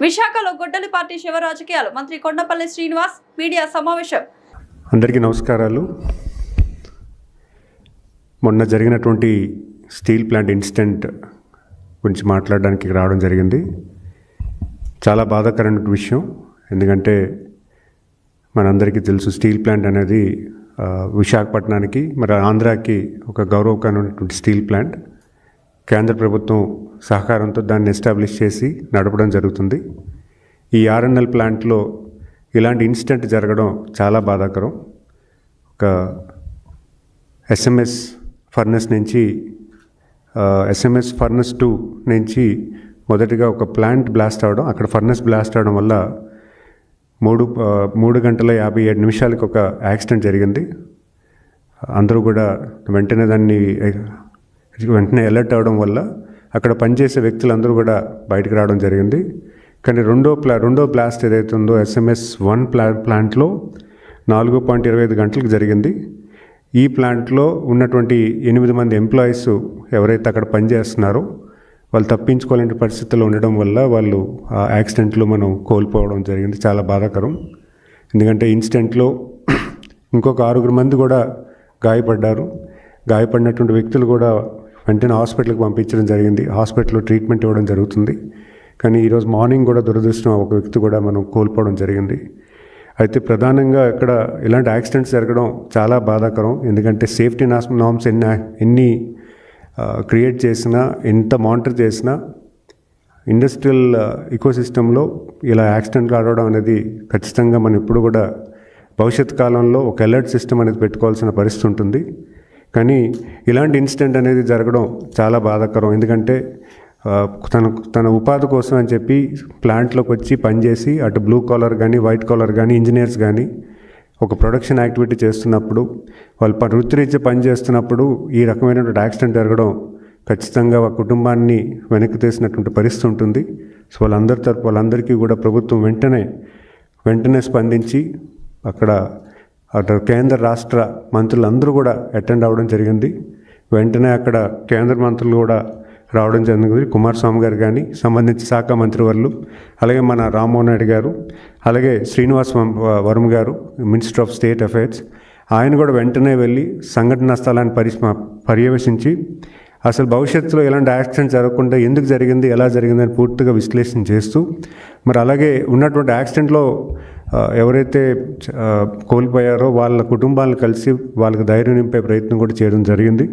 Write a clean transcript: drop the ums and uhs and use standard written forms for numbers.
విశాఖలో గొడ్డలి పార్టీ శివ రాజకీయాలు. మంత్రి కొండపల్లి శ్రీనివాస్ మీడియా సమావేశం. అందరికీ నమస్కారాలు. మొన్న జరిగినటువంటి స్టీల్ ప్లాంట్ ఇన్సిడెంట్ గురించి మాట్లాడడానికి రావడం జరిగింది. చాలా బాధాకరమైన విషయం. ఎందుకంటే మనందరికీ తెలుసు, స్టీల్ ప్లాంట్ అనేది విశాఖపట్నానికి మరి ఆంధ్రాకి ఒక గౌరవకరమైనటువంటి స్టీల్ ప్లాంట్. కేంద్ర ప్రభుత్వం సహకారంతో దాన్ని ఎస్టాబ్లిష్ చేసి నడపడం జరుగుతుంది. ఈ ఆర్ఎన్ఎల్ ప్లాంట్లో ఇలాంటి ఇన్సిడెంట్ జరగడం చాలా బాధాకరం. ఒక ఎస్ఎంఎస్ ఫర్నెస్ నుంచి ఎస్ఎంఎస్ ఫర్నెస్ 2 నుంచి మొదటిగా ఒక ప్లాంట్ బ్లాస్ట్ అవ్వడం, అక్కడ ఫర్నెస్ బ్లాస్ట్ అవ్వడం వల్ల 3 గంటల 57 నిమిషాలకి ఒక యాక్సిడెంట్ జరిగింది. అందరూ కూడా వెంటనే అలర్ట్ అవ్వడం వల్ల అక్కడ పనిచేసే వ్యక్తులందరూ కూడా బయటకు రావడం జరిగింది. కానీ రెండో బ్లాస్ట్ ఏదైతే ఉందో ఎస్ఎంఎస్ 1 ప్లాంట్లో 4.25 గంటలకు జరిగింది. ఈ ప్లాంట్లో ఉన్నటువంటి 8 మంది ఎంప్లాయీస్ ఎవరైతే అక్కడ పనిచేస్తున్నారో వాళ్ళు తప్పించుకోలేని పరిస్థితుల్లో ఉండడం వల్ల వాళ్ళు ఆ యాక్సిడెంట్లో మనం కోల్పోవడం జరిగింది. చాలా బాధాకరం. ఎందుకంటే ఇన్సిడెంట్లో ఇంకొక 6 మంది కూడా గాయపడ్డారు. గాయపడినటువంటి వ్యక్తులు కూడా వెంటనే హాస్పిటల్కి పంపించడం జరిగింది. హాస్పిటల్లో ట్రీట్మెంట్ ఇవ్వడం జరుగుతుంది. కానీ ఈరోజు మార్నింగ్ కూడా దురదృష్టం, ఒక వ్యక్తి కూడా మనం కోల్పోవడం జరిగింది. అయితే ప్రధానంగా ఇక్కడ ఇలాంటి యాక్సిడెంట్స్ జరగడం చాలా బాధాకరం. ఎందుకంటే సేఫ్టీ నార్మ్స్ ఎన్ని క్రియేట్ చేసినా, ఎంత మానిటర్ చేసినా ఇండస్ట్రియల్ ఇకోసిస్టంలో ఇలా యాక్సిడెంట్లు ఆడడం అనేది ఖచ్చితంగా మనం ఇప్పుడు కూడా భవిష్యత్ కాలంలో ఒక అలర్ట్ సిస్టమ్ అనేది పెట్టుకోవాల్సిన పరిస్థితి ఉంటుంది. కానీ ఇలాంటి ఇన్సిడెంట్ అనేది జరగడం చాలా బాధాకరం. ఎందుకంటే తన ఉపాధి కోసం అని చెప్పి ప్లాంట్లోకి వచ్చి పనిచేసి అటు బ్లూ కాలర్ కానీ వైట్ కాలర్ కానీ ఇంజనీర్స్ కానీ ఒక ప్రొడక్షన్ యాక్టివిటీ చేస్తున్నప్పుడు, వాళ్ళు వృత్తిరీత్యా పని చేస్తున్నప్పుడు ఈ రకమైనటువంటి యాక్సిడెంట్ జరగడం ఖచ్చితంగా ఆ కుటుంబాన్ని వెనక్కి తీసినటువంటి పరిస్థితి ఉంటుంది. సో వాళ్ళందరికీ కూడా ప్రభుత్వం వెంటనే స్పందించి అక్కడ అటు కేంద్ర రాష్ట్ర మంత్రులందరూ కూడా అటెండ్ అవ్వడం జరిగింది. వెంటనే అక్కడ కేంద్ర మంత్రులు కూడా రావడం జరిగింది. కుమారస్వామి గారు కానీ, సంబంధించిన శాఖ మంత్రివర్యులు, అలాగే మన రామ్మోహన్ రెడ్డి గారు, అలాగే శ్రీనివాస్ వర్మ గారు, మినిస్టర్ ఆఫ్ స్టేట్ అఫైర్స్, ఆయన కూడా వెంటనే వెళ్ళి సంఘటనా స్థలాన్ని పర్యవేక్షించి అసలు భవిష్యత్తులో ఎలాంటి యాక్సిడెంట్ జరగకుండా ఎందుకు జరిగింది, ఎలా జరిగిందని పూర్తిగా విశ్లేషణ చేస్తూ, మరి అలాగే ఉన్నటువంటి యాక్సిడెంట్లో ఎవరైతే కోల్పోయారో వాళ్ళ కుటుంబాలను కలిసి వాళ్ళకి ధైర్యం నింపే ప్రయత్నం కూడా చేయడం జరిగింది.